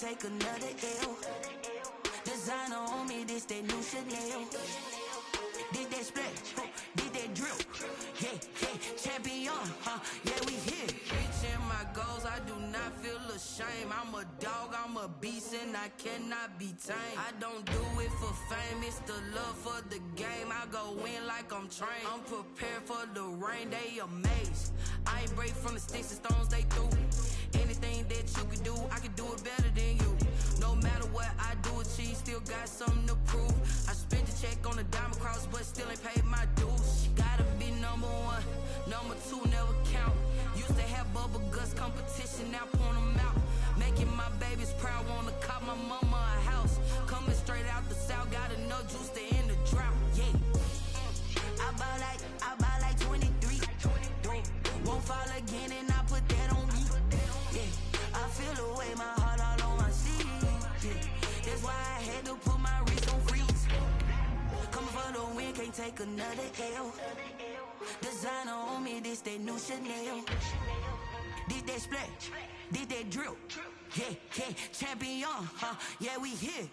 take another L. Designer on me, this that new Chanel. Did that splash, did that drill. Yeah, champion, yeah, we here. Reaching my goals, I do not feel ashamed. I'm a dog, I'm a beast, and I cannot be tamed. I don't do it for fame, it's the love for the game. I go in like I'm trained. I'm prepared for the rain, they amazed. I ain't break from the sticks and stones they threw. Anything that you can do, I can do it better than you. No matter what I do, achieve, still got something to prove. I spent the check on the diamond cross, but still ain't paid my dues. Gotta be number one, number two never count. Used to have bubble guts competition, now point them out. Making my babies proud, wanna cop my mama a house. Coming straight out the south, got enough juice to end the drought. Yeah, I buy like 23. Won't fall again, and I put that on me. Yeah, I feel the way, my heart all on my sleeve. Yeah, that's why I had to put my wrist on freeze. Coming for the win, can't take another L. Designer on me, this that new Chanel. Did that splash, did that drill. Yeah, champion, yeah, we here.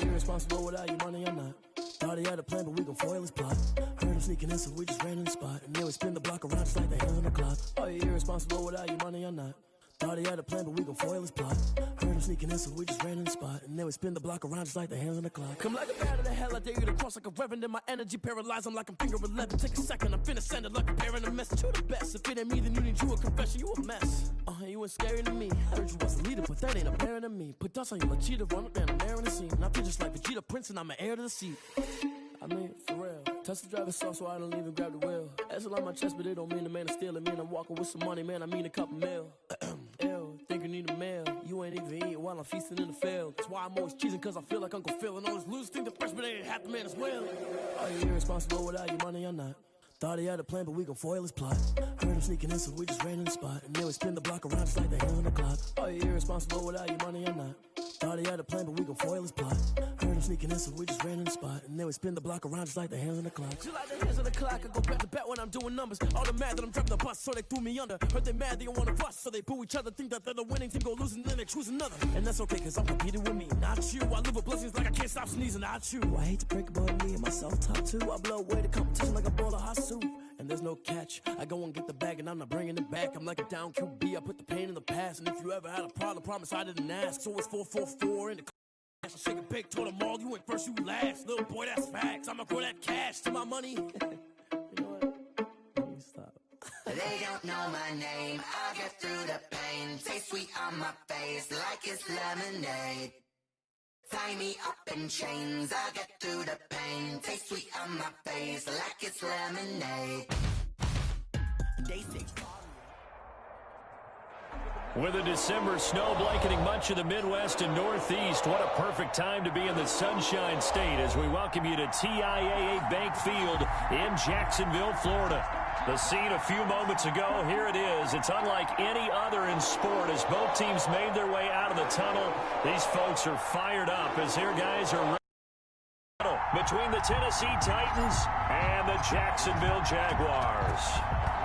Irresponsible without your money or not. Thought he had a plan, but we gon' foil his plot. Heard him sneaking in, so we just ran in the spot. And then we spin the block around just like the hands on the clock. Are you irresponsible without your money or not? Thought he had a plan, but we gon' foil his plot. Heard him sneaking in, so we just ran in the spot. And then we spin the block around just like the hands on the clock. Come like a bat of the hell, I dare you to cross like a reverend. In my energy paralyzed, I'm like I'm finger 11. Take a second, I'm finna send it like a parent a message. You the best, if it ain't me, then you need you a confession. You a mess, you ain't scary to me. Heard you was a leader, but that ain't apparent to me. Put dust on you like cheetah, run up and I'm there in the scene. And I feel just like Vegeta Prince and I'm an heir to the seat. I mean, for real. Touch the driver's sauce so I don't even grab the wheel. That's on my chest, but it don't mean the man is stealing. Man, I'm walking with some money, man, I mean a couple mil. Ew, think you need a meal. You ain't even eating while I'm feasting in the field. That's why I'm always cheesing, cause I feel like Uncle Phil. And all those losers think the freshman ain't half the man as well. Are you irresponsible without your money or not? Thought he had a plan, but we gon' foil his plot. Heard him sneaking in, so we just ran in the spot. And then we spin the block around just like the hands on the clock. Are you irresponsible without your money or not? Thought he had a plan, but we gon' foil his plot. Heard him sneaking in, so we just ran in the spot. And then we spin the block around just like the hands on the clock. Just like the hands on the clock, I go back to back when I'm doing numbers. All the mad that I'm driving the bus, so they threw me under. Heard they mad, they don't wanna bust, so they boo each other. Think that they're the winning team, go losing, then they choose another. And that's okay, cause I'm competing with me, not you. I live with blessings like I can't stop sneezing, not you. I hate to break it, but me and myself top two. I blow away the competition like a bowl of hot soup. And there's no catch. I go and get the bag and I'm not bringing it back. I'm like a down QB, I put the pain in the past. And if you ever had a problem, promise I didn't ask. So it's 4-4-4 in the I shake a big, told them all, you went first, you last. Little boy, that's facts. I'ma grow that cash to my money. You know what? Let me stop. They don't know my name. I get through the pain. Taste sweet on my face like it's lemonade. Tie me up in chains. I get through the pain. Taste sweet on my face like it's lemonade. They say. With a December snow blanketing much of the Midwest and Northeast, what a perfect time to be in the Sunshine State as we welcome you to TIAA Bank Field in Jacksonville, Florida. The scene a few moments ago, here it is. It's unlike any other in sport as both teams made their way out of the tunnel. These folks are fired up as their guys are ready. Between the Tennessee Titans and the Jacksonville Jaguars.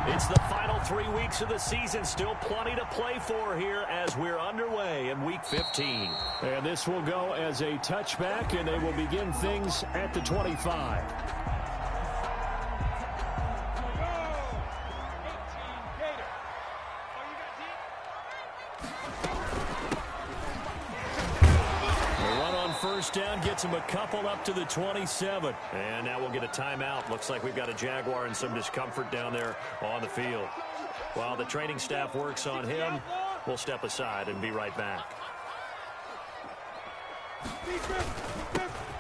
It's the final 3 weeks of the season. Still plenty to play for here as we're underway in Week 15. And this will go as a touchback, and they will begin things at the 25. First down gets him a couple up to the 27. And now we'll get a timeout. Looks like we've got a Jaguar and some discomfort down there on the field. While the training staff works on him, we'll step aside and be right back.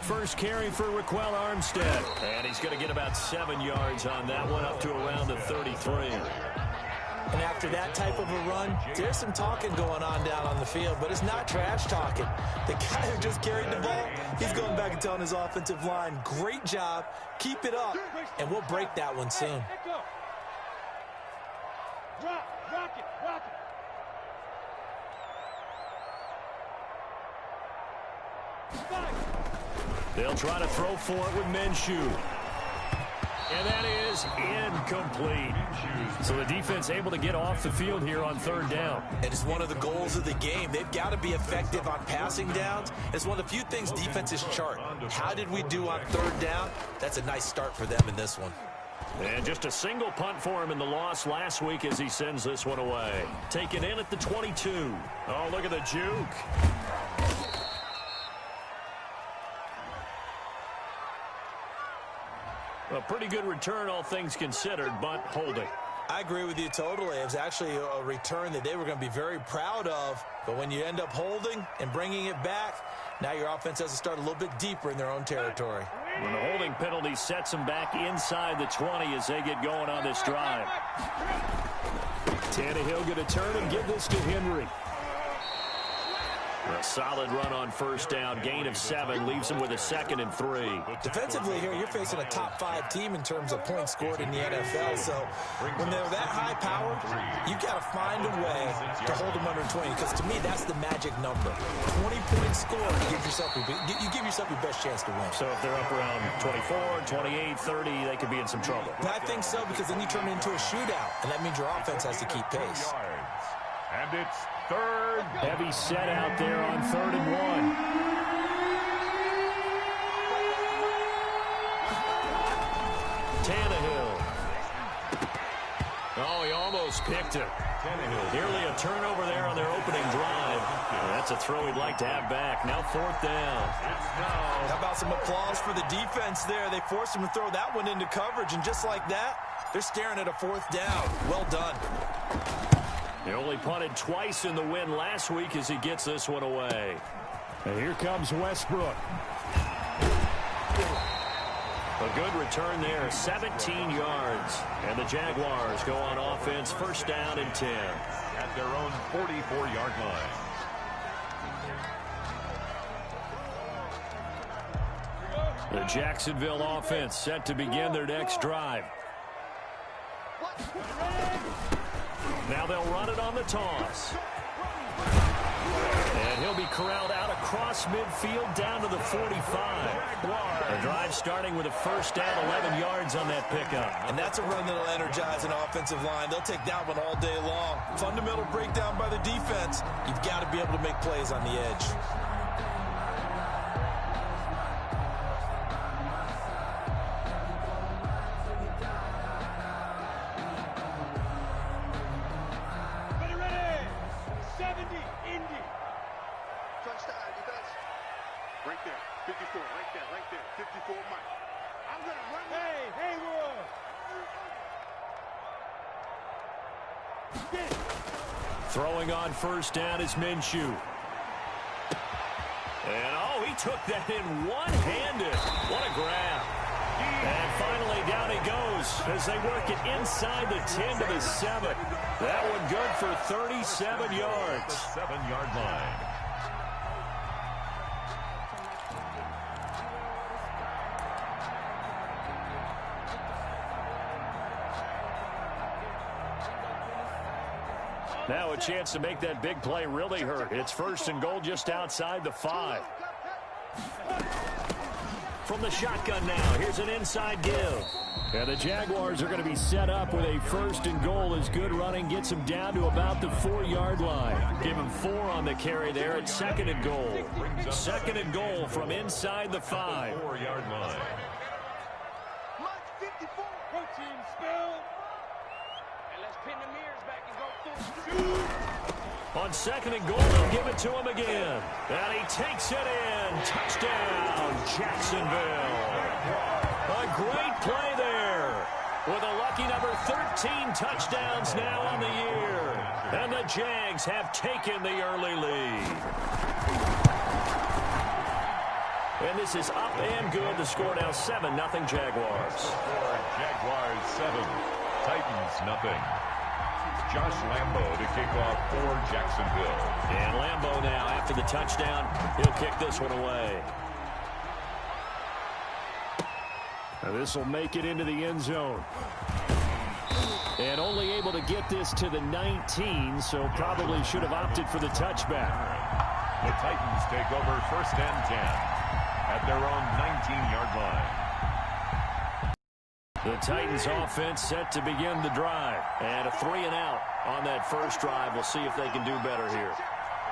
first carry for Raquel Armstead. And he's going to get about 7 yards on that one, up to around the 33. And after that type of a run, there's some talking going on down on the field, but it's not trash talking. The guy who just carried the ball, he's going back and telling his offensive line, great job, keep it up, and we'll break that one soon. Rock it. They'll try to throw for it with Minshew. And that is incomplete. So the defense able to get off the field here on third down. It is one of the goals of the game. They've got to be effective on passing downs. It's one of the few things defenses chart. How did we do on third down? That's a nice start for them in this one. And just a single punt for him in the loss last week as he sends this one away. Taken in at the 22. Oh, look at the juke. A pretty good return, all things considered, but holding. I agree with you totally. It was actually a return that they were going to be very proud of. But when you end up holding and bringing it back, now your offense has to start a little bit deeper in their own territory. And the holding penalty sets them back inside the 20 as they get going on this drive. Tannehill going to turn and give this to Henry. A solid run on first down. Gain of 7 leaves him with a 2nd and 3. Defensively here, you're facing a top-5 team in terms of points scored in the NFL. So when they're that high power, you've got to find a way to hold them under 20. Because to me, that's the magic number. 20-point score, you give yourself your best chance to win. So if they're up around 24, 28, 30, they could be in some trouble. I think so, because then you turn it into a shootout, and that means your offense has to keep pace. And it's third. Heavy set out there on 3rd and 1. Tannehill. Oh, he almost picked it. Nearly a turnover there on their opening drive. That's a throw he'd like to have back. Now 4th down. How about some applause for the defense there? They forced him to throw that one into coverage, and just like that, they're staring at a 4th down. Well done. He only punted twice in the win last week as he gets this one away. And here comes Westbrook. A good return there, 17 yards. And the Jaguars go on offense, 1st down and 10. At their own 44-yard line. The Jacksonville offense set to begin their next drive. Now they'll run it on the toss. And he'll be corralled out across midfield down to the 45. The drive starting with a 1st down, 11 yards on that pickup. And that's a run that'll energize an offensive line. They'll take that one all day long. Fundamental breakdown by the defense. You've got to be able to make plays on the edge. Throwing on 1st down is Minshew. And, oh, he took that in one-handed. What a grab. And finally, down he goes as they work it inside the 10 to the 7. That one good for 37 yards. The 7-yard line. Now a chance to make that big play really hurt. It's 1st and goal just outside the 5. From the shotgun now, here's an inside give. And the Jaguars are going to be set up with a 1st and goal as good running gets them down to about the 4-yard line. Give him 4 on the carry there at 2nd and goal. 2nd and goal from inside the 5. 4-yard line. On 2nd and goal, they'll give it to him again. And he takes it in. Touchdown, Jacksonville. A great play there. With a lucky number 13 touchdowns now on the year. And the Jags have taken the early lead. And this is up and good. The score now 7-0 Jaguars. Score Jaguars 7, Titans nothing. Josh Lambo to kick off for Jacksonville. And Lambo now, after the touchdown, he'll kick this one away. Now this will make it into the end zone. And only able to get this to the 19, so probably should have opted for the touchback. The Titans take over 1st and 10 at their own 19-yard line. The Titans offense set to begin the drive. And a 3-and-out on that first drive. We'll see if they can do better here.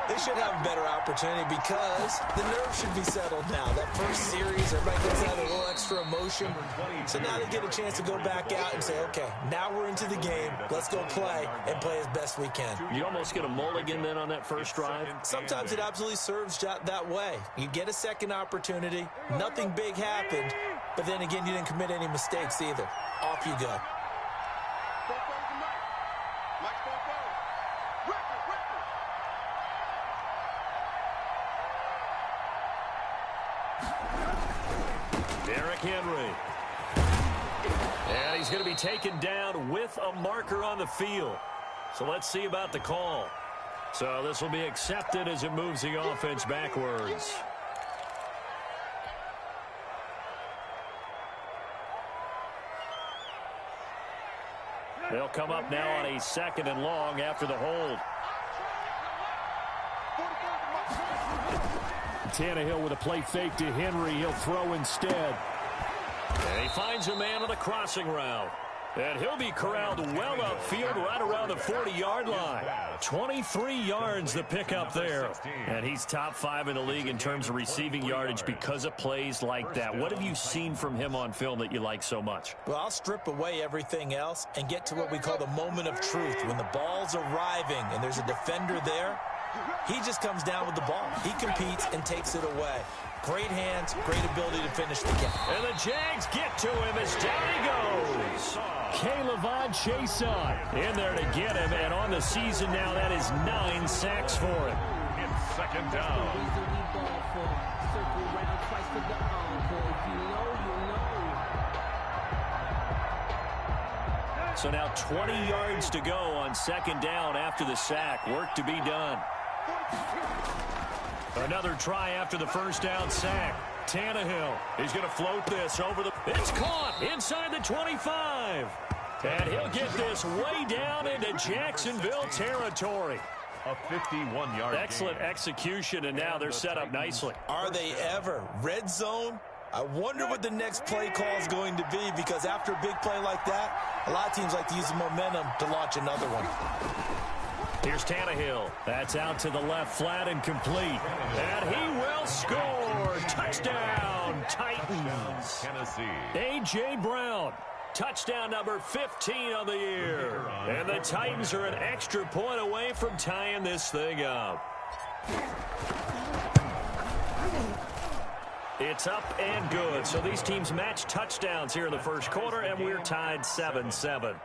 They should have a better opportunity because the nerves should be settled now. That first series, everybody gets out a little extra emotion. So now they get a chance to go back out and say, okay, now we're into the game. Let's go play and play as best we can. You almost get a mulligan then on that first drive? Sometimes it absolutely serves that way. You get a second opportunity. Nothing big happened. But then again, you didn't commit any mistakes either. Off you go. Henry. And he's going to be taken down with a marker on the field. So let's see about the call. So this will be accepted as it moves the offense backwards. They'll come up now on a 2nd and long after the hold. Tannehill with a play fake to Henry. He'll throw instead. And he finds a man on the crossing route. And he'll be corralled well upfield right around the 40-yard line. 23 yards the pickup there. And he's top 5 in the league in terms of receiving yardage because of plays like that. What have you seen from him on film that you like so much? Well, I'll strip away everything else and get to what we call the moment of truth. When the ball's arriving and there's a defender there, he just comes down with the ball. He competes and takes it away. Great hands, great ability to finish the game. And the Jags get to him as down he goes. K'Lavon Chaisson in there to get him. And on the season now, that is 9 sacks for him. It's 2nd down. So now 20 yards to go on 2nd down after the sack. Work to be done. Another try after the first down sack. Tannehill, he's going to float this over the... It's caught inside the 25. And he'll get this way down into Jacksonville territory. A 51-yard Excellent execution, and now they're set up nicely. Are they ever? Red zone? I wonder what the next play call is going to be, because after a big play like that, a lot of teams like to use the momentum to launch another one. Here's Tannehill. That's out to the left, flat and complete. And he will score. Touchdown, Titans. Tennessee. A.J. Brown. Touchdown number 15 of the year. And the Titans are an extra point away from tying this thing up. It's up and good. So these teams match touchdowns here in the first quarter, and we're tied 7-7.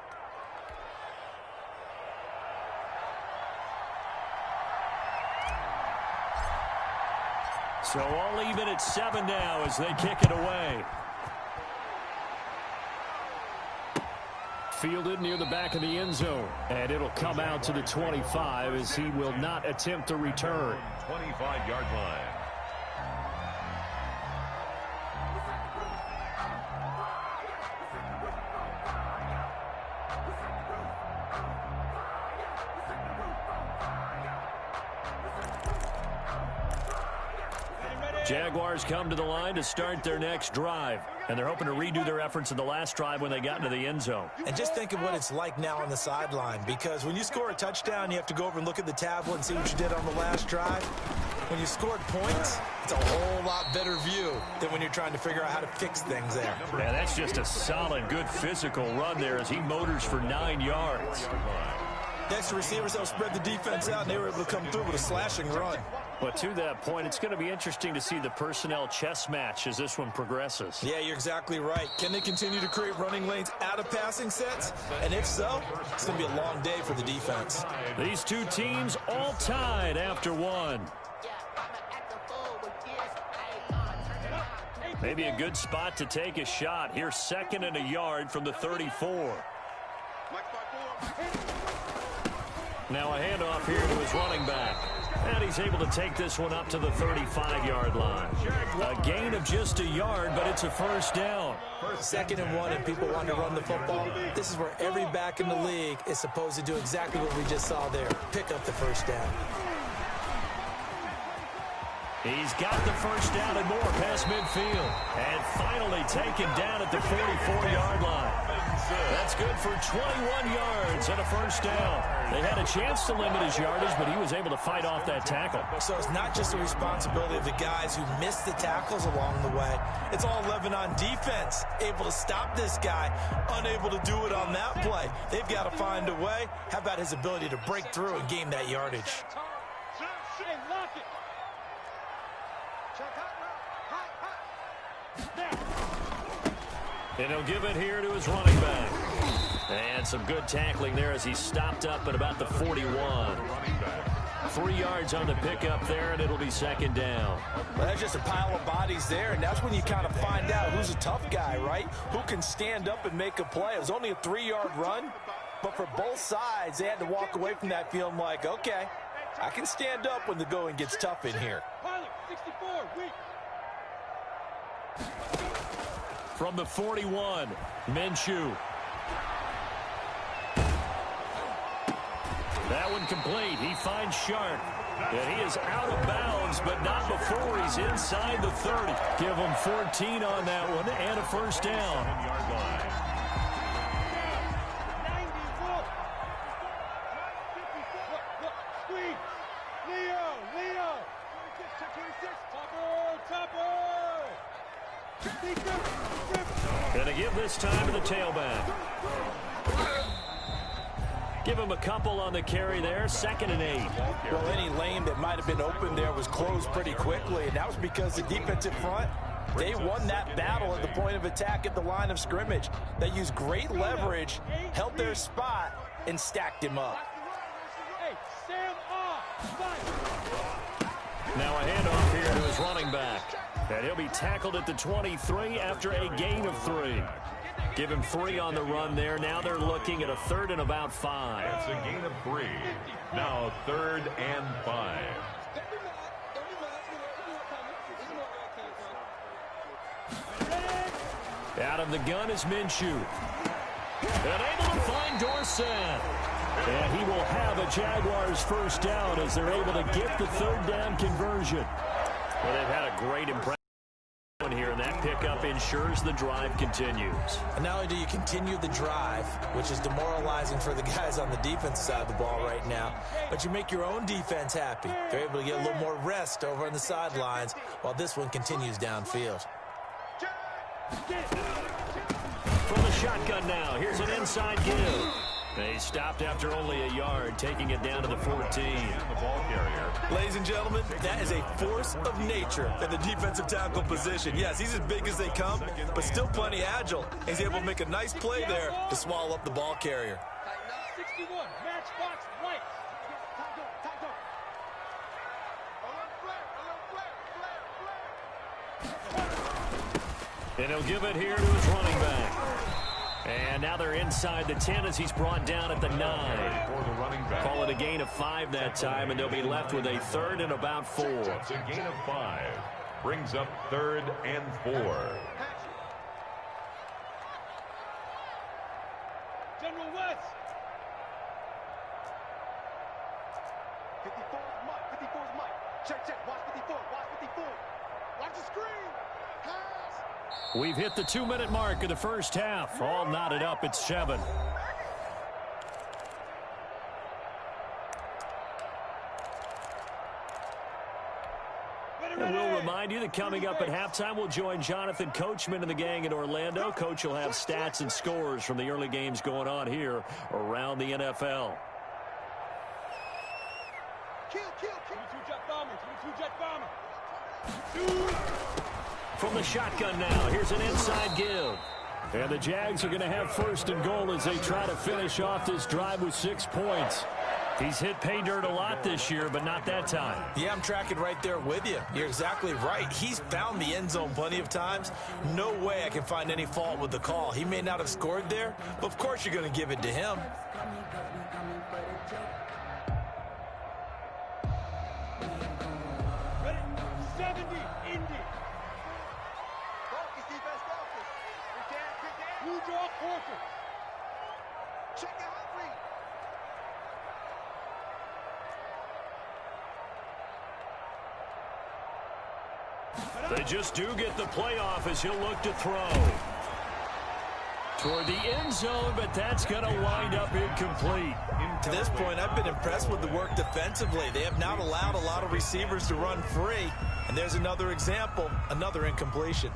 So all even at 7 now as they kick it away. Fielded near the back of the end zone. And it'll come out to the 25 as he will not attempt to return. 25-yard line. Jaguars come to the line to start their next drive. And they're hoping to redo their efforts in the last drive when they got into the end zone. And just think of what it's like now on the sideline, because when you score a touchdown, you have to go over and look at the tablet and see what you did on the last drive. When you scored points, it's a whole lot better view than when you're trying to figure out how to fix things there. Yeah, that's just a solid, good physical run there as he motors for 9 yards. The extra receivers helped spread the defense out, and they were able to come through with a slashing run. But to that point, it's going to be interesting to see the personnel chess match as this one progresses. Yeah, you're exactly right. Can they continue to create running lanes out of passing sets? And if so, it's going to be a long day for the defense. These two teams all tied after one. Maybe a good spot to take a shot. Here's 2nd and a yard from the 34. Now a handoff here to his running back. And he's able to take this one up to the 35-yard line. A gain of just a yard, but it's a first down. 2nd and 1, and people want to run the football. This is where every back in the league is supposed to do exactly what we just saw there. Pick up the first down. He's got the first down and more past midfield. And finally taken down at the 44-yard line. That's good for 21 yards and a first down. They had a chance to limit his yardage, but he was able to fight off that tackle. So it's not just the responsibility of the guys who missed the tackles along the way. It's all 11 on defense, able to stop this guy, unable to do it on that play. They've got to find a way. How about his ability to break through and gain that yardage? And he'll give it here to his running back. And some good tackling there as he stopped up at about the 41. 3 yards on the pickup there, and it'll be 2nd down. Well, that's just a pile of bodies there, and that's when you kind of find out who's a tough guy, right? Who can stand up and make a play. It was only a 3-yard run, but for both sides, they had to walk away from that feeling like, okay, I can stand up when the going gets tough in here. From the 41, Minshew. That one complete. He finds Sharp. And he is out of bounds, but not before he's inside the 30. Give him 14 on that one and a first down. Gonna give this time to the tailback. Give him a couple on the carry there. 2nd and 8. Well, any lane that might have been open there was closed pretty quickly, and that was because the defensive front, they won that battle at the point of attack at the line of scrimmage. They used great leverage, held their spot, and stacked him up. Now a handoff here to his running back. And he'll be tackled at the 23 after a gain of 3. Give him 3 on the run there. Now they're looking at a 3rd and about 5. It's a gain of 3. Now 3rd and 5. Out of the gun is Minshew. And able to find Dorsett. And he will have a Jaguars first down as they're able to get the 3rd down conversion. Well, they've had a great impression here, and that pickup ensures the drive continues. And not only do you continue the drive, which is demoralizing for the guys on the defensive side of the ball right now, but you make your own defense happy. They're able to get a little more rest over on the sidelines while this one continues downfield. From the shotgun now, here's an inside give. They stopped after only a yard, taking it down to the 14. The ball carrier. Ladies and gentlemen, that is a force of nature in the defensive tackle position. Yes, he's as big as they come, but still plenty agile. He's able to make a nice play there to swallow up the ball carrier. 61, matchbox right. And he'll give it here to his running back. And now they're inside the 10 as he's brought down at the 9. For the running back. Call it a gain of 5 that time, and they'll be left with a 3rd and about 4. It's a gain of 5. Brings up 3rd and 4. General West. 54 is Mike. 54 is Mike. Check. Watch 54. Watch 54. Watch the screen. Pass. We've hit the 2-minute mark of the first half. All knotted up at 7. And we'll remind you that coming up at halftime, we'll join Jonathan Coachman and the gang in Orlando. Coach will have stats and scores from the early games going on here around the NFL. Kill. 22 jet bomber. 22 jet bomber. From the shotgun now, here's an inside give. And the Jags are going to have 1st and goal as they try to finish off this drive with 6 points. He's hit pay dirt a lot this year, but not that time. Yeah, I'm tracking right there with you. You're exactly right. He's found the end zone plenty of times. No way I can find any fault with the call. He may not have scored there, but of course you're going to give it to him. Ready? 70, Indy. Focus, defense, focus. Kick down. Blue draw quarter. Check it out, Reed. They just do get the playoff as he'll look to throw. Toward the end zone, but that's going to wind up incomplete. To this point, I've been impressed with the work defensively. They have not allowed a lot of receivers to run free. And there's another example, another incompletion.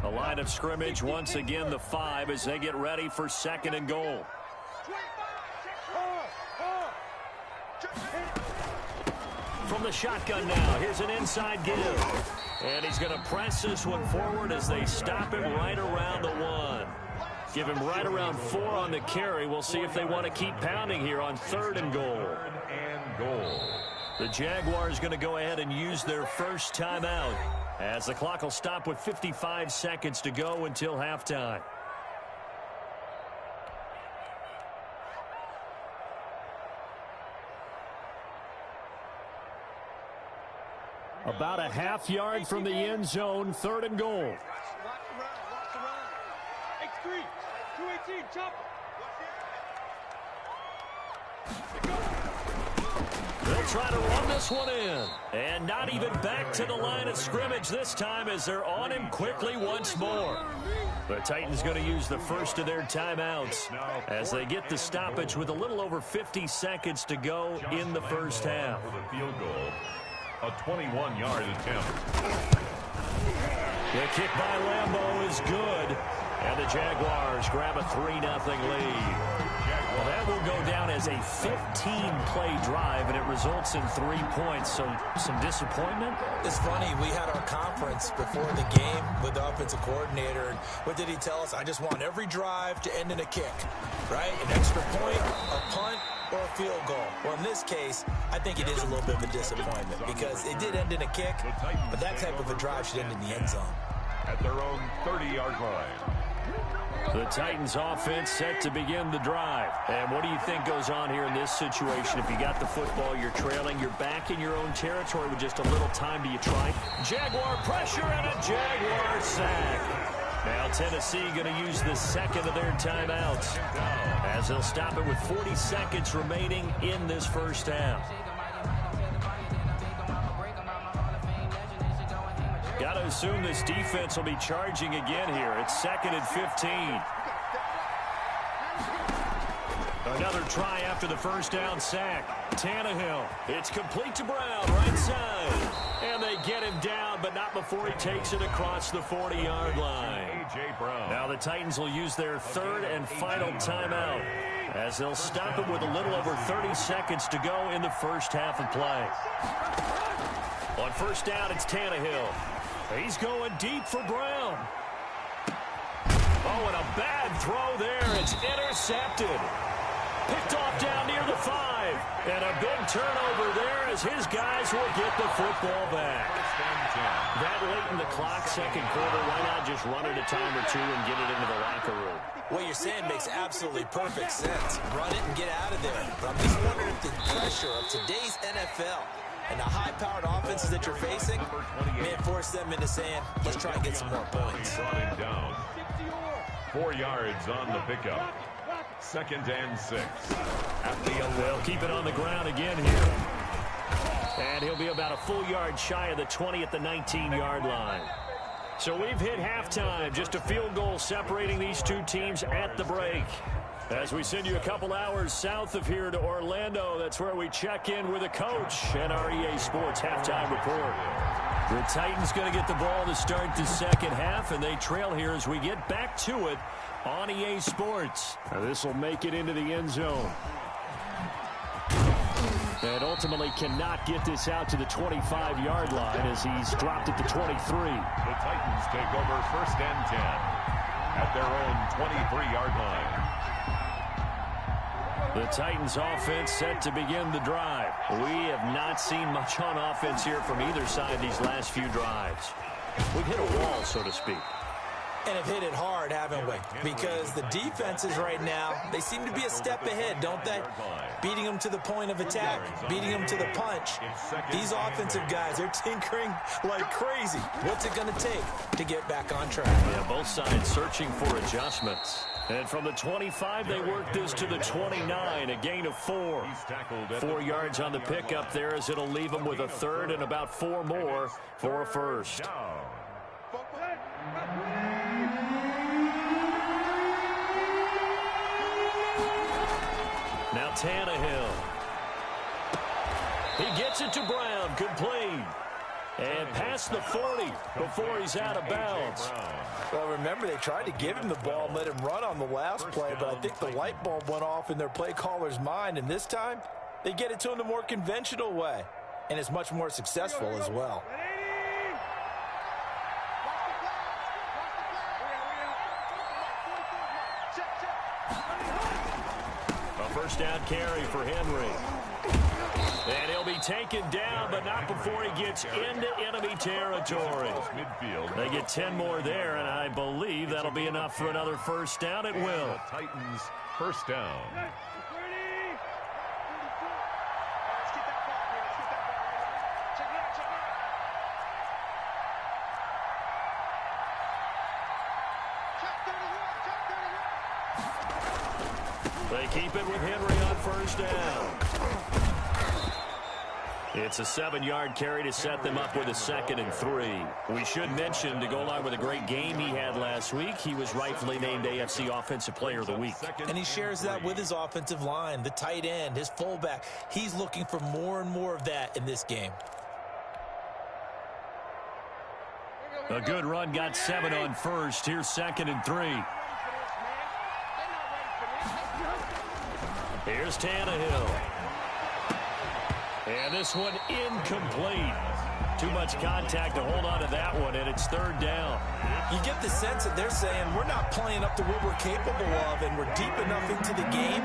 A line of scrimmage, once again the 5 as they get ready for 2nd and goal. From the shotgun now, here's an inside give. And he's going to press this one forward as they stop him right around the 1. Give him right around 4 on the carry. We'll see if they want to keep pounding here on 3rd and goal. The Jaguars going to go ahead and use their first timeout, as the clock will stop with 55 seconds to go until halftime. About a half yard from the end zone, 3rd and goal. Watch the run. X3, 218, chopper. They'll try to run this one in. And not even back to the line of scrimmage this time as they're on him quickly once more. The Titans going to use the first of their timeouts as they get the stoppage with a little over 50 seconds to go in the first half. For the field goal, a 21-yard attempt. The kick by Lambeau is good. And the Jaguars grab a 3-0 lead. Well, that will go down as a 15-play drive, and it results in 3 points. So some disappointment? It's funny, we had our conference before the game with the offensive coordinator, and what did he tell us? I just want every drive to end in a kick, right? An extra point, a punt, or a field goal. Well, in this case, I think it is a little bit of a disappointment because it did end in a kick, but that type of a drive should end in the end zone. At their own 30-yard line. The Titans offense set to begin the drive. And what do you think goes on here in this situation? If you got the football, you're trailing, you're back in your own territory with just a little time. Do you try? Jaguar pressure and a Jaguar sack. Now Tennessee going to use the second of their timeouts as they'll stop it with 40 seconds remaining in this first half. Got to assume this defense will be charging again here. It's 2nd and 15. Another try after the first down sack. Tannehill. It's complete to Brown, right side. And they get him down, but not before he takes it across the 40-yard line. A.J. Brown. Now the Titans will use their 3rd and final timeout as they'll stop it with a little over 30 seconds to go in the first half of play. On first down, it's Tannehill. He's going deep for Brown. Oh, and a bad throw there. It's intercepted. Picked off down near the 5. And a big turnover there as his guys will get the football back. That late in the clock, 2nd quarter, why not just run it a time or two and get it into the locker room? What you're saying makes absolutely perfect sense. Run it and get out of there. But I'm just wondering if the pressure of today's NFL and the high-powered offenses that you're facing may force them into saying, let's try and get some more points. Brought him down. 4 yards on the pickup. 2nd and 6. At the 11. They'll keep it on the ground again here. And he'll be about a full yard shy of the 20 at the 19-yard line. So we've hit halftime. Just a field goal separating these two teams at the break. As we send you a couple hours south of here to Orlando, that's where we check in with a coach and our EA Sports halftime report. The Titans going to get the ball to start the second half, and they trail here as we get back to it on EA Sports. Now this will make it into the end zone. And ultimately cannot get this out to the 25-yard line as he's dropped at the 23. The Titans take over 1st and 10 at their own 23-yard line. The Titans offense set to begin the drive. We have not seen much on offense here from either side these last few drives. We've hit a wall, so to speak. And have hit it hard, haven't we? Because the defenses right now, they seem to be a step ahead, don't they? Beating them to the point of attack, beating them to the punch. These offensive guys, they're tinkering like crazy. What's it going to take to get back on track? Yeah, both sides searching for adjustments. And from the 25, they work this to the 29, a gain of 4. 4 yards on the pickup there as it'll leave them with a third and about 4 more for a first. Now Tannehill. He gets it to Brown, complete. And past the 40 before he's out of bounds. Well, remember, they tried to give him the ball and let him run on the last play, but I think the light bulb went off in their play caller's mind, and this time they get it to him the more conventional way, and it's much more successful as well. A first down carry for Henry. And he'll be taken down, but not before he gets into enemy territory. They get 10 more there, and I believe that'll be enough for another first down. It will. Titans first down. They keep it with Henry on first down. It's a 7-yard carry to set them up with a 2nd and 3. We should mention, to go along with a great game he had last week, he was rightfully named AFC Offensive Player of the Week. And he shares that with his offensive line, the tight end, his fullback. He's looking for more and more of that in this game. A good run, got 7 on first. Here's 2nd and 3. Here's Tannehill. And this one incomplete. Too much contact to hold on to that one, and it's 3rd down. You get the sense that they're saying we're not playing up to what we're capable of, and we're deep enough into the game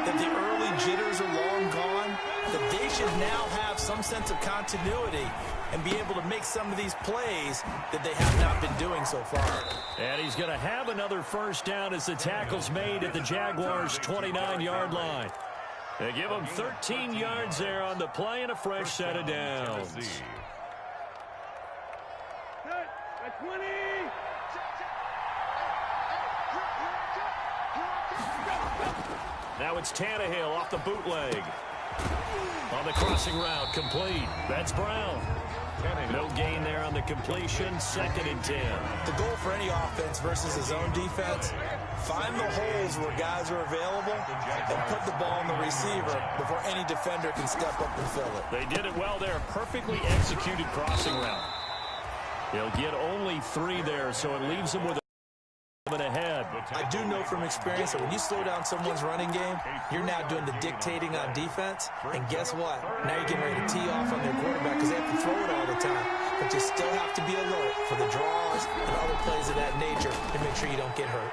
that the early jitters are long gone, that they should now have some sense of continuity and be able to make some of these plays that they have not been doing so far. And he's going to have another first down as the tackle's made at the Jaguars' 29-yard line. They give him 13 yards there on the play and a fresh set of downs. Now it's Tannehill off the bootleg. On the crossing route, complete. That's Brown. No gain there on the completion, 2nd and 10. The goal for any offense versus his own defense, find the holes where guys are available and put the ball on the receiver before any defender can step up and fill it. They did it well there. Perfectly executed crossing route. They'll get only 3 there, so it leaves them with a ahead. I do know from experience that when you slow down someone's running game, you're now doing the dictating on defense, and guess what? Now you're getting ready to tee off on their quarterback because they have to throw it all the time. But you still have to be alert for the draws and other plays of that nature to make sure you don't get hurt.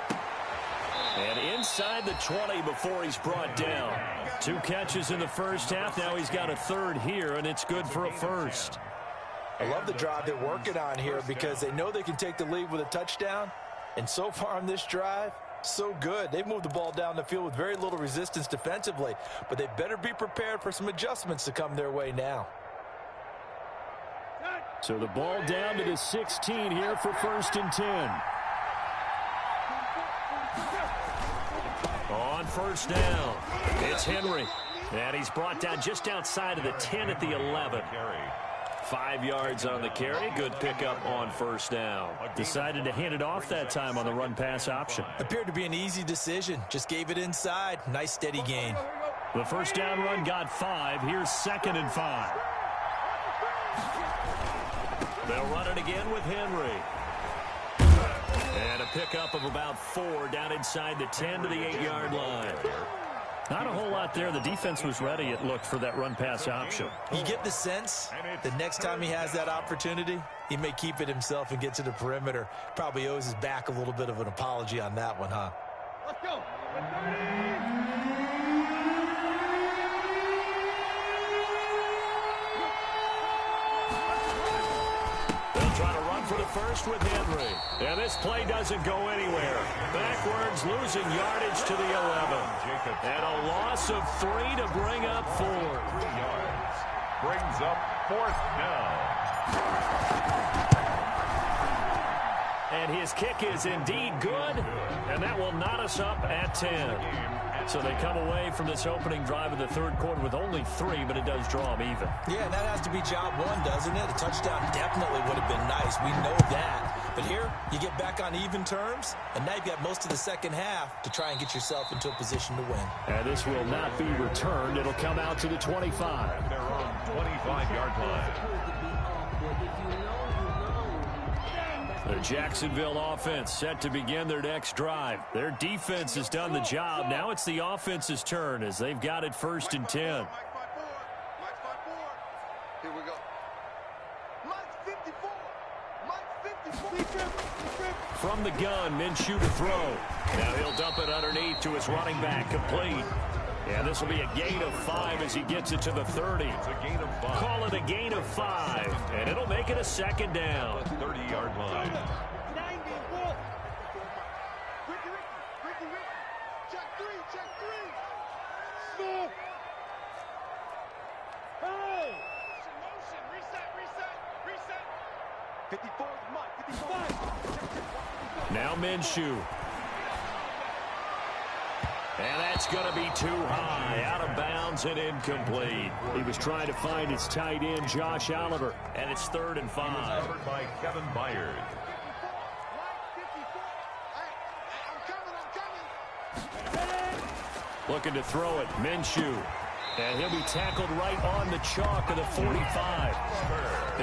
And inside the 20 before he's brought down. 2 catches in the first half. Now he's got a 3rd here, and it's good for a first. I love the drive they're working on here because they know they can take the lead with a touchdown. And so far on this drive, so good. They've moved the ball down the field with very little resistance defensively, but they better be prepared for some adjustments to come their way now. So the ball down to the 16 here for 1st and 10. On first down, it's Henry. And he's brought down just outside of the 10 at the 11. 5 yards on the carry. Good pickup on first down. Decided to hand it off that time on the run-pass option. Appeared to be an easy decision. Just gave it inside. Nice steady gain. The first down run got 5. Here's 2nd and 5. They'll run it again with Henry. And a pickup of about 4 down inside the 10 to the 8-yard line. Not a whole lot there. The defense was ready, it looked, for that run-pass option. You get the sense the next time he has that opportunity, he may keep it himself and get to the perimeter. Probably owes his back a little bit of an apology on that one, huh? Let's go. They'll try to run for the first with Henry. And this play doesn't go anywhere. Backwards, losing yardage to the 11. And a loss of 3 to bring up 4. 3 yards. Brings up 4th down. And his kick is indeed good. And that will knot us up at 10. So they come away from this opening drive of the third quarter with only 3, but it does draw them even. Yeah, that has to be job one, doesn't it? A touchdown definitely would have been nice. We know that. But here, you get back on even terms, and now you've got most of the second half to try and get yourself into a position to win. And this will not be returned. It'll come out to the 25. They're on 25-yard line. The Jacksonville offense set to begin their next drive. Their defense has done the job. Now it's the offense's turn as they've got it 1st and 10. Here we go. Mike 54. Mike 54. From the gun, Minshew to throw. Now he'll dump it underneath to his running back, complete. And this will be a gain of 5 as he gets it to the 30. It's a gain of 5. Call it a gain of 5, and it'll make it a 2nd down. 30-yard line. 90. Ricky. Check 3. Stop. Hey. Motion. Reset. 54 is Mike. 55. Now Minshew. And that's going to be too high, out of bounds and incomplete. He was trying to find his tight end, Josh Oliver, and it's 3rd and 5. Covered by Kevin Byard. I'm coming. Looking to throw it, Minshew. And he'll be tackled right on the chalk of the 45.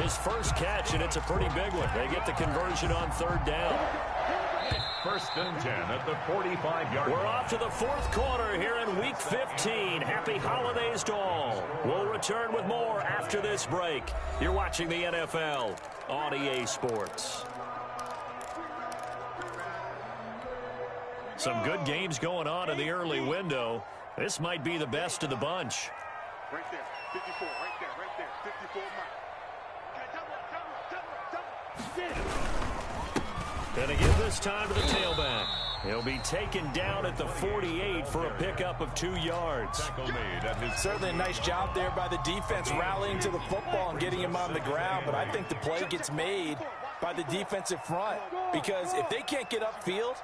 His first catch, and it's a pretty big one. They get the conversion on 3rd down. 1st and 10 at the 45-yard line. We're off to the 4th quarter here in Week 15. Happy holidays to all. We'll return with more after this break. You're watching the NFL on EA Sports. Some good games going on in the early window. This might be the best of the bunch. Right there. 54. Right there. 54 Mike. Going to give this time to the tailback. He'll be taken down at the 48 for a pickup of 2 yards. Certainly a nice job there by the defense rallying to the football and getting him on the ground, but I think the play gets made by the defensive front because if they can't get upfield,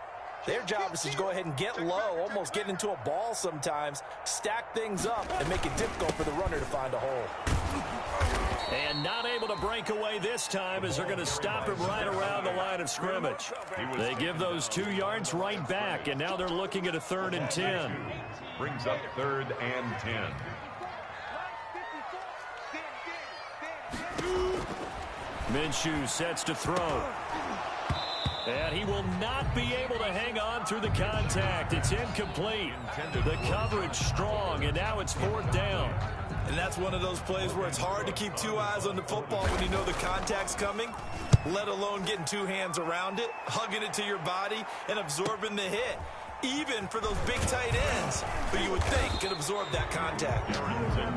their job is to go ahead and get low, almost get into a ball sometimes, stack things up, and make it difficult for the runner to find a hole. And not able to break away this time as they're going to stop him right around the line of scrimmage. They give those 2 yards right back, and now they're looking at a 3rd and 10. Brings up 3rd and 10. Minshew sets to throw. And he will not be able to hang on through the contact. It's incomplete. The coverage strong, and now it's 4th down. And that's one of those plays where it's hard to keep 2 eyes on the football when you know the contact's coming, let alone getting 2 hands around it, hugging it to your body, and absorbing the hit. Even for those big tight ends who you would think could absorb that contact.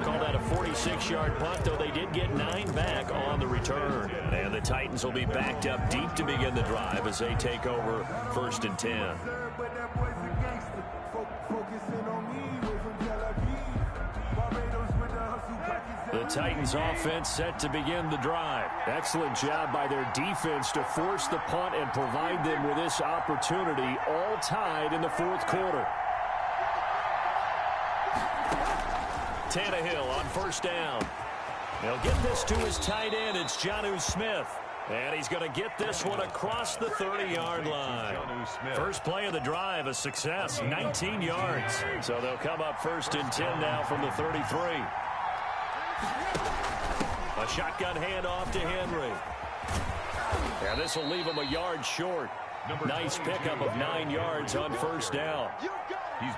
Call that a 46-yard punt, though they did get 9 back on the return. And the Titans will be backed up deep to begin the drive as they take over 1st and 10. The Titans offense set to begin the drive. Excellent job by their defense to force the punt and provide them with this opportunity, all tied in the 4th quarter. Tannehill on 1st down. He'll get this to his tight end. It's Jonnu Smith. And he's going to get this one across the 30-yard line. First play of the drive, a success, 19 yards. So they'll come up 1st and 10 now from the 33. A shotgun handoff to Henry. And this will leave him a yard short. Nice pickup of 9 yards on first down.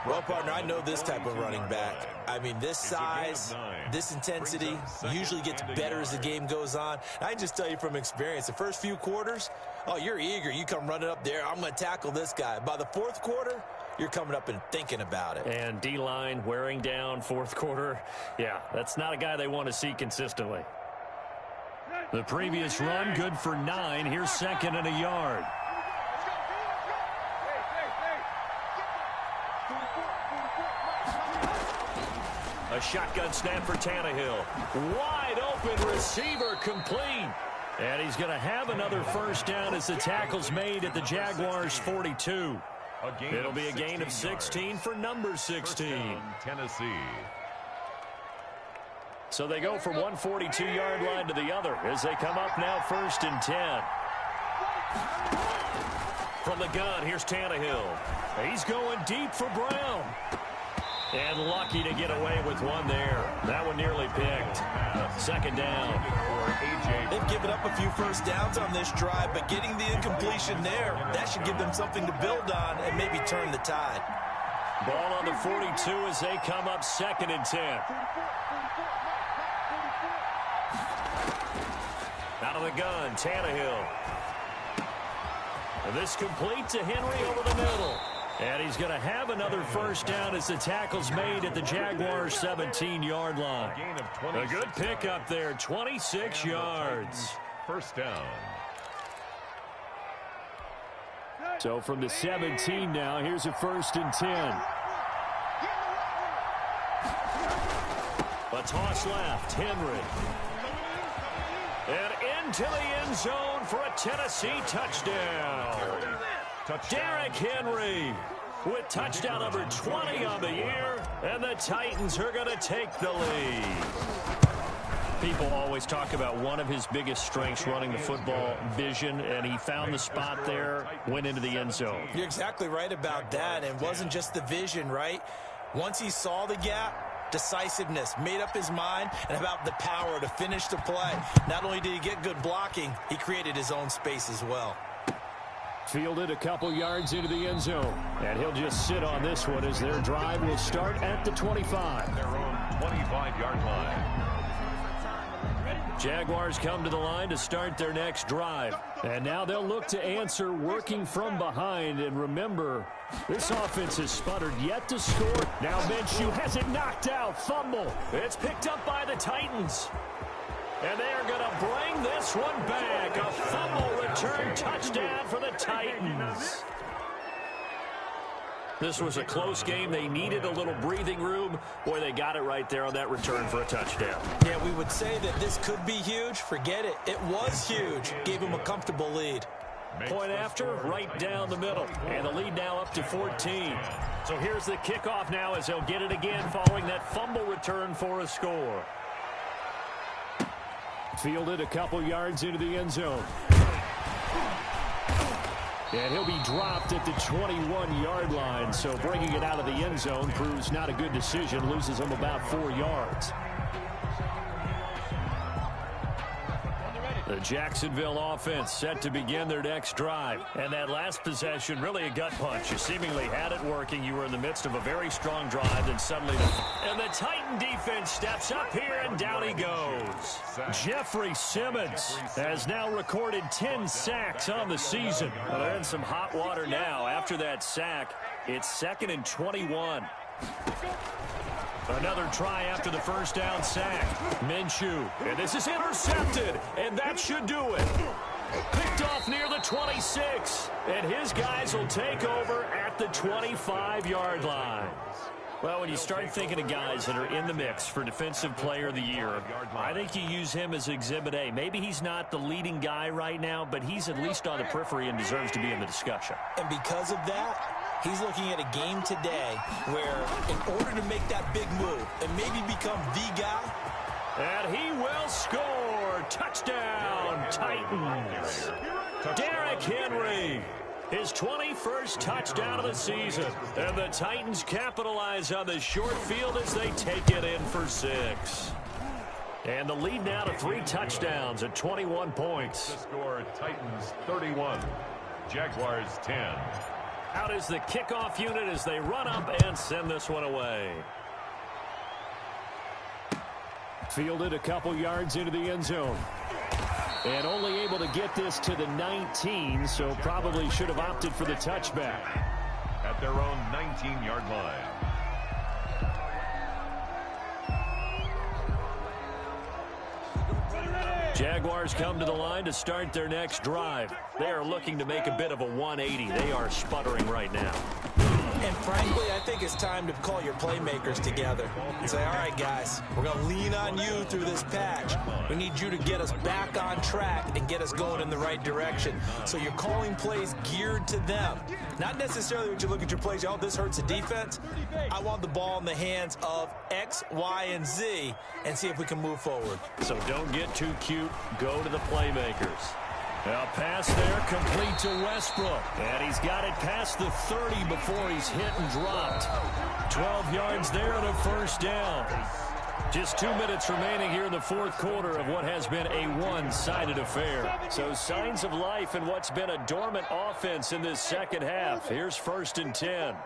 Well, partner, I know this type of running back. I mean, this size, this intensity usually gets better as the game goes on. I can just tell you from experience, the first few quarters, oh, you're eager. You come running up there, I'm going to tackle this guy. By the fourth quarter, you're coming up and thinking about it. And D-line wearing down fourth quarter. Yeah, that's not a guy they want to see consistently. The previous run, good for 9. Here's second and a yard. A shotgun snap for Tannehill. Wide open receiver complete. And he's going to have another first down as the tackle's made at the Jaguars' 42. It'll be a gain of 16 for number 16. Tennessee. So they go from one 42-yard line to the other as they come up now first and 10. From the gun, here's Tannehill. He's going deep for Brown. And lucky to get away with one there. That one nearly picked. Second down. They've given up a few first downs on this drive, but getting the incompletion there, that should give them something to build on and maybe turn the tide. Ball on the 42 as they come up second and 10. Out of the gun, Tannehill. And this complete to Henry over the middle. And he's going to have another first down as the tackle's made at the Jaguars' 17-yard line. A good pickup there, 26 yards. First down. So from the 17 now, here's a first and 10. A toss left, Henry. And into the end zone for a Tennessee touchdown. Derrick Henry with touchdown number 20 on the year, and the Titans are going to take the lead. People always talk about one of his biggest strengths running the football, vision, and he found the spot there, went into the end zone. You're exactly right about that, and it wasn't just the vision, right? Once he saw the gap, decisiveness, made up his mind, and about the power to finish the play. Not only did he get good blocking, he created his own space as well. Fielded a couple yards into the end zone, and he'll just sit on this one as their drive will start at the 25. Their own 25-yard line. Jaguars come to the line to start their next drive. And now they'll look to answer working from behind. And remember, this offense has sputtered yet to score. Now Minshew has it knocked out. Fumble. It's picked up by the Titans. And they are going to bring this one back. A fumble return touchdown for the Titans. This was a close game. They needed a little breathing room. Boy, they got it right there on that return for a touchdown. Yeah, we would say that this could be huge. Forget it. It was huge. Gave them a comfortable lead. Point after, right down the middle. And the lead now up to 14. So here's the kickoff now as they'll get it again following that fumble return for a score. Fielded a couple yards into the end zone. And he'll be dropped at the 21-yard line. So bringing it out of the end zone proves not a good decision. Loses him about 4 yards. The Jacksonville offense set to begin their next drive. And that last possession, really a gut punch. You seemingly had it working. You were in the midst of a very strong drive, and suddenly... And the Titan defense steps up here, and down he goes. Jeffrey Simmons has now recorded 10 sacks on the season. Well, they're in some hot water now. After that sack, it's 2nd and 21. Another try after the first down sack. Minshew, and this is intercepted, and that should do it. Picked off near the 26, and his guys will take over at the 25-yard line. Well, when you start thinking of guys that are in the mix for Defensive Player of the Year, I think you use him as Exhibit A. Maybe he's not the leading guy right now, but he's at least on the periphery and deserves to be in the discussion. And because of that, he's looking at a game today where in order to make that big move and maybe become the guy. And he will score. Touchdown, Titans. Derrick Henry. His 21st touchdown of the season. And the Titans capitalize on the short field as they take it in for 6. And the lead now to 3 touchdowns at 21 points. The score, Titans 31. Jaguars 10. Out is the kickoff unit as they run up and send this one away. Fielded a couple yards into the end zone. And only able to get this to the 19, so probably should have opted for the touchback. At their own 19-yard line. Jaguars come to the line to start their next drive. They are looking to make a bit of a 180. They are sputtering right now. And frankly, I think it's time to call your playmakers together and say, all right, guys, we're going to lean on you through this patch. We need you to get us back on track and get us going in the right direction. So you're calling plays geared to them. Not necessarily when you look at your plays, oh, this hurts the defense. I want the ball in the hands of X, Y, and Z and see if we can move forward. So don't get too cute. Go to the playmakers. A pass there complete to Westbrook. And he's got it past the 30 before he's hit and dropped. 12 yards there and a first down. Just 2 minutes remaining here in the fourth quarter of what has been a one-sided affair. So signs of life in what's been a dormant offense in this second half. Here's 1st and 10.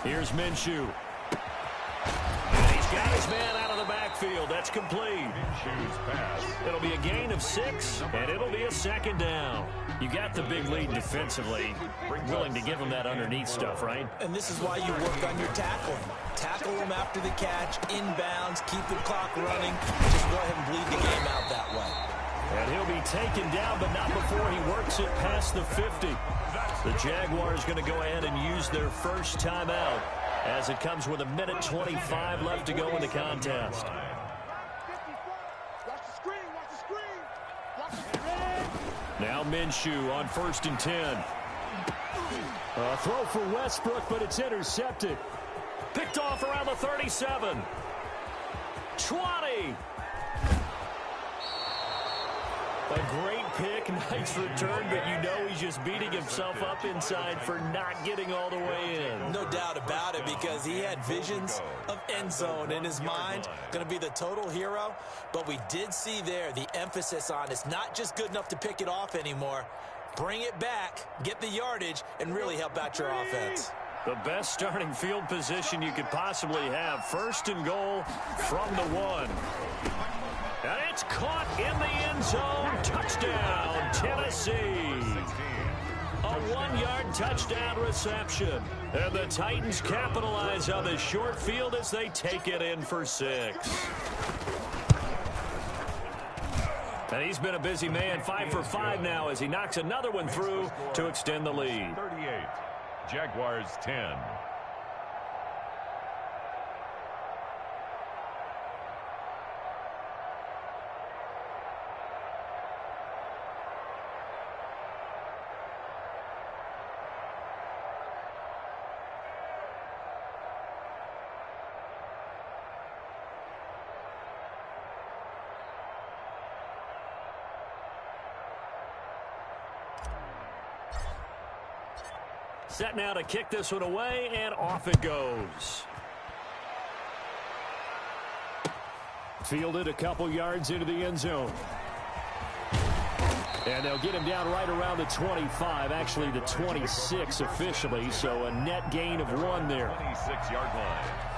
Here's Minshew. And he's got his man out of the backfield. That's complete. Minshew's pass. It'll be a gain of 6, and it'll be a second down. You got the big lead defensively. Willing to give them that underneath stuff, right? And this is why you work on your tackling. Tackle them after the catch, inbounds, keep the clock running. Just go ahead and bleed the game out that way. And he'll be taken down, but not before he works it past the 50. The Jaguars going to go ahead and use their first timeout as it comes with 1:25 left to go in the contest. Now Minshew on 1st and 10. A throw for Westbrook, but it's intercepted. Picked off around the 37. 20. A great pick, nice return, but you know he's just beating himself up inside for not getting all the way in. No doubt about it, because he had visions of end zone in his mind. Going to be the total hero, but we did see there the emphasis on it's not just good enough to pick it off anymore. Bring it back, get the yardage, and really help out your offense. The best starting field position you could possibly have. 1st and goal from the 1. And it's caught in the end zone. Touchdown, Tennessee. A 1-yard touchdown reception. And the Titans capitalize on the short field as they take it in for 6. And he's been a busy man. 5 for 5 now as he knocks another one through to extend the lead. 38. Jaguars 10. Set now to kick this one away, and off it goes. Fielded a couple yards into the end zone. And they'll get him down right around the 25, actually the 26 officially, so a net gain of 1 there. 26-yard line.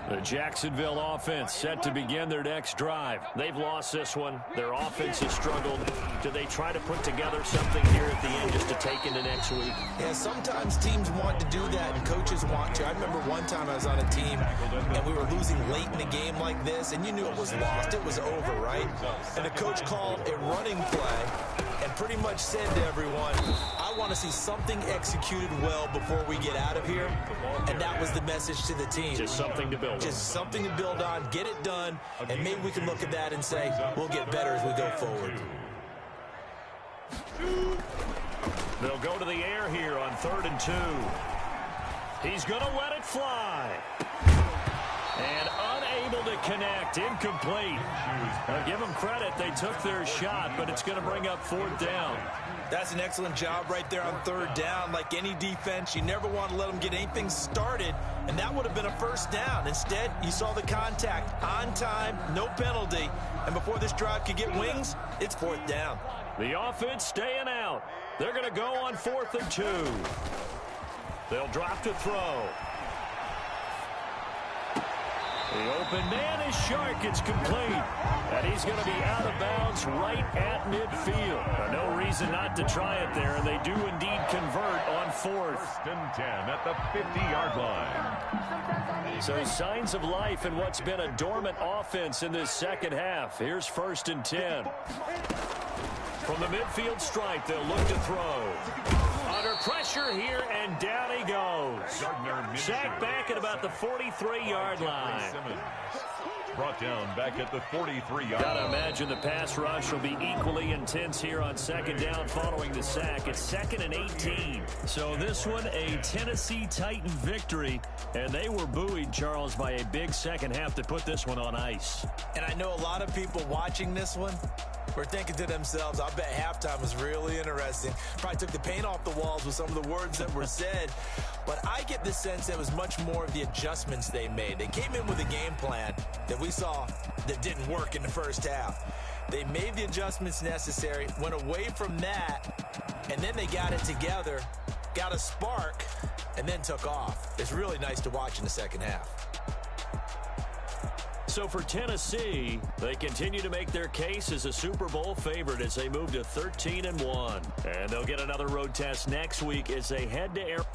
The Jacksonville offense set to begin their next drive. They've lost this one. Their offense has struggled. Do they try to put together something here at the end just to take into next week? Yeah, sometimes teams want to do that and coaches want to. I remember one time I was on a team and we were losing late in a game like this, and you knew it was lost. It was over, right? And the coach called a running play and pretty much said to everyone, I want to see something executed well before we get out of here. And that was the message to the team. Just something to build on. Just something to build on, get it done, and maybe we can look at that and say, we'll get better as we go forward. They'll go to the air here on 3rd and 2. He's going to let it fly. And unable to connect. Incomplete. Now, give them credit. They took their shot, but it's going to bring up 4th down. That's an excellent job right there on 3rd down. Like any defense, you never want to let them get anything started, and that would have been a 1st down. Instead, you saw the contact on time, no penalty, and before this drive could get wings, it's 4th down. The offense staying out. They're going to go on 4th and 2. They'll drop to throw. The open man is Shark. It's complete. And he's going to be out of bounds right at midfield. No reason not to try it there, and they do indeed convert on 4th. 1st and 10 at the 50-yard line. So signs of life in what's been a dormant offense in this second half. Here's 1st and 10. From the midfield stripe, they'll look to throw. Under pressure here, and down he goes. Sacked back at about the 43-yard line. Brought down back at the 43-yard line. Gotta imagine the pass rush will be equally intense here on 2nd down following the sack. It's 2nd and 18. So this one, a Tennessee Titan victory, and they were buoyed, Charles, by a big second half to put this one on ice. And I know a lot of people watching this one were thinking to themselves, I bet halftime was really interesting. Probably took the paint off the walls with some of the words that were said. But I get the sense it was much more of the adjustments they made. They came in with a game plan that we saw that didn't work in the first half. They made the adjustments necessary, went away from that, and then they got it together, got a spark, and then took off. It's really nice to watch in the second half. So for Tennessee, they continue to make their case as a Super Bowl favorite as they move to 13-1. And they'll get another road test next week as they head to Arizona.